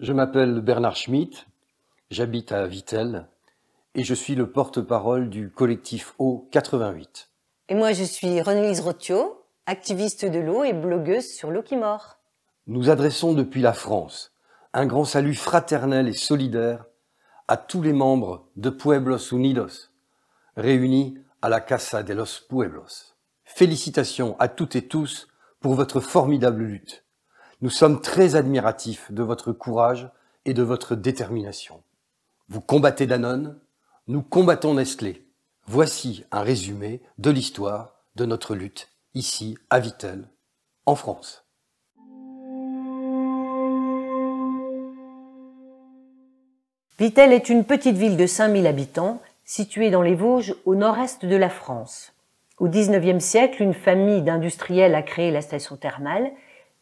Je m'appelle Bernard Schmitt, j'habite à Vittel et je suis le porte-parole du collectif Eau 88. Et moi, je suis Renelise Rottiot, activiste de l'eau et blogueuse sur l'eau qui mord. Nous adressons depuis la France un grand salut fraternel et solidaire à tous les membres de Pueblos Unidos, réunis à la Casa de los Pueblos. Félicitations à toutes et tous pour votre formidable lutte. Nous sommes très admiratifs de votre courage et de votre détermination. Vous combattez Danone, nous combattons Nestlé. Voici un résumé de l'histoire de notre lutte ici à Vittel, en France. Vittel est une petite ville de 5000 habitants située dans les Vosges au nord-est de la France. Au XIXe siècle, une famille d'industriels a créé la station thermale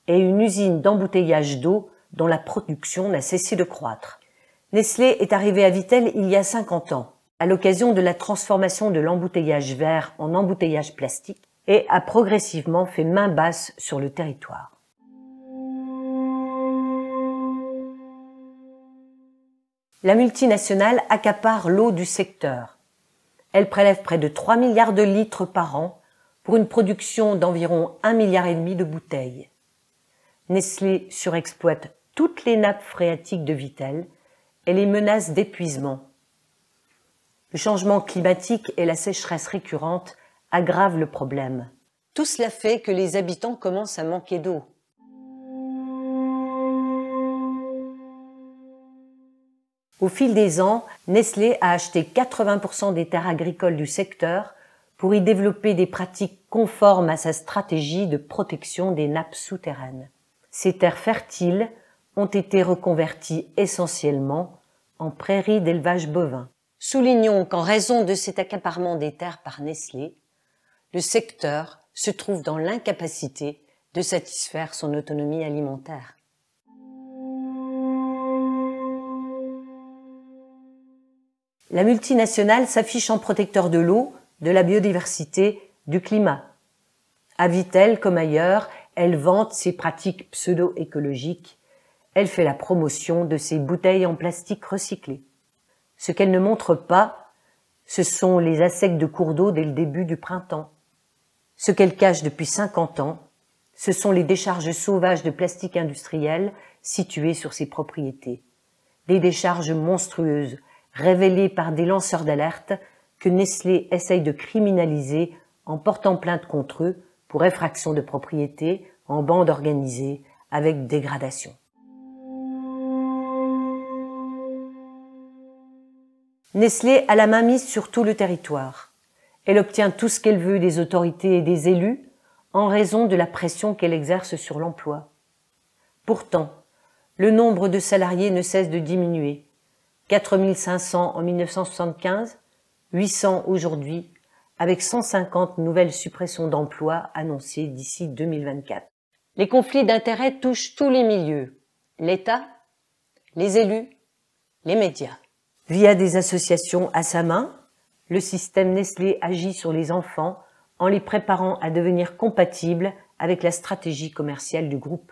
et une usine d'embouteillage d'eau dont la production n'a cessé de croître. Nestlé est arrivé à Vittel il y a 50 ans, à l'occasion de la transformation de l'embouteillage verre en embouteillage plastique et a progressivement fait main basse sur le territoire. La multinationale accapare l'eau du secteur. Elle prélève près de 3 milliards de litres par an pour une production d'environ 1,5 milliard de bouteilles. Nestlé surexploite toutes les nappes phréatiques de Vittel et les menace d'épuisement. Le changement climatique et la sécheresse récurrente aggravent le problème. Tout cela fait que les habitants commencent à manquer d'eau. Au fil des ans, Nestlé a acheté 80% des terres agricoles du secteur pour y développer des pratiques conformes à sa stratégie de protection des nappes souterraines. Ces terres fertiles ont été reconverties essentiellement en prairies d'élevage bovin. Soulignons qu'en raison de cet accaparement des terres par Nestlé, le secteur se trouve dans l'incapacité de satisfaire son autonomie alimentaire. La multinationale s'affiche en protecteur de l'eau, de la biodiversité, du climat. À Vittel comme ailleurs, elle vante ses pratiques pseudo-écologiques. Elle fait la promotion de ses bouteilles en plastique recyclé. Ce qu'elle ne montre pas, ce sont les assecs de cours d'eau dès le début du printemps. Ce qu'elle cache depuis 50 ans, ce sont les décharges sauvages de plastique industriel situées sur ses propriétés. Des décharges monstrueuses, révélées par des lanceurs d'alerte que Nestlé essaye de criminaliser en portant plainte contre eux pour effraction de propriété en bande organisée avec dégradation. Nestlé a la main mise sur tout le territoire. Elle obtient tout ce qu'elle veut des autorités et des élus en raison de la pression qu'elle exerce sur l'emploi. Pourtant, le nombre de salariés ne cesse de diminuer. 4 500 en 1975, 800 aujourd'hui, avec 150 nouvelles suppressions d'emplois annoncées d'ici 2024. Les conflits d'intérêts touchent tous les milieux, l'État, les élus, les médias. Via des associations à sa main, le système Nestlé agit sur les enfants en les préparant à devenir compatibles avec la stratégie commerciale du groupe.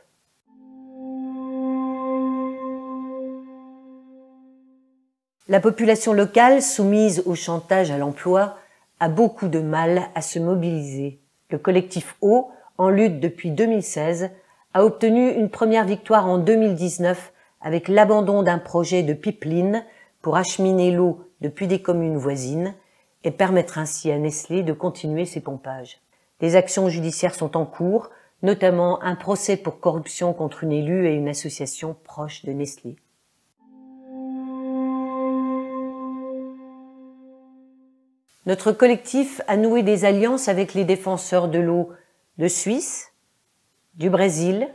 La population locale, soumise au chantage à l'emploi, a beaucoup de mal à se mobiliser. Le collectif Eau, en lutte depuis 2016, a obtenu une première victoire en 2019 avec l'abandon d'un projet de pipeline pour acheminer l'eau depuis des communes voisines et permettre ainsi à Nestlé de continuer ses pompages. Des actions judiciaires sont en cours, notamment un procès pour corruption contre une élue et une association proche de Nestlé. Notre collectif a noué des alliances avec les défenseurs de l'eau de Suisse, du Brésil,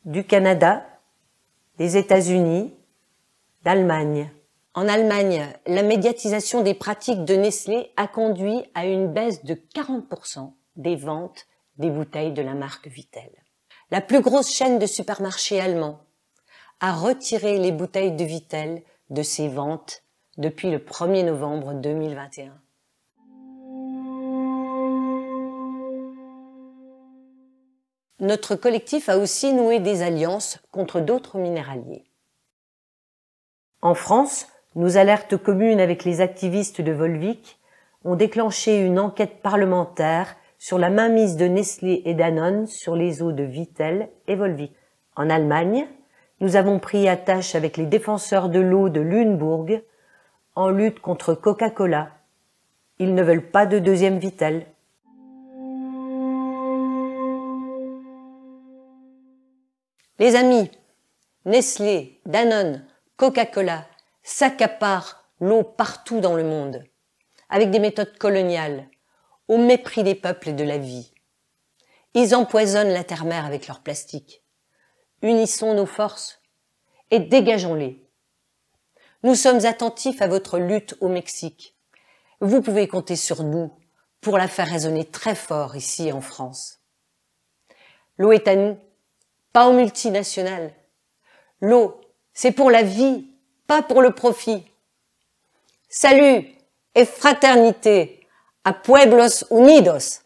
du Canada, des États-Unis, d'Allemagne. En Allemagne, la médiatisation des pratiques de Nestlé a conduit à une baisse de 40% des ventes des bouteilles de la marque Vittel. La plus grosse chaîne de supermarchés allemands a retiré les bouteilles de Vittel de ses ventes depuis le 1er novembre 2021. Notre collectif a aussi noué des alliances contre d'autres minéraliers. En France, nos alertes communes avec les activistes de Volvic ont déclenché une enquête parlementaire sur la mainmise de Nestlé et Danone sur les eaux de Vittel et Volvic. En Allemagne, nous avons pris attache avec les défenseurs de l'eau de Lüneburg en lutte contre Coca-Cola. Ils ne veulent pas de deuxième Vittel. Les amis, Nestlé, Danone, Coca-Cola s'accaparent l'eau partout dans le monde, avec des méthodes coloniales, au mépris des peuples et de la vie. Ils empoisonnent la terre-mère avec leur plastique. Unissons nos forces et dégageons-les. Nous sommes attentifs à votre lutte au Mexique. Vous pouvez compter sur nous pour la faire résonner très fort ici en France. L'eau est à nous, pas aux multinationales. L'eau, c'est pour la vie, pas pour le profit. Salut et fraternité à Pueblos Unidos!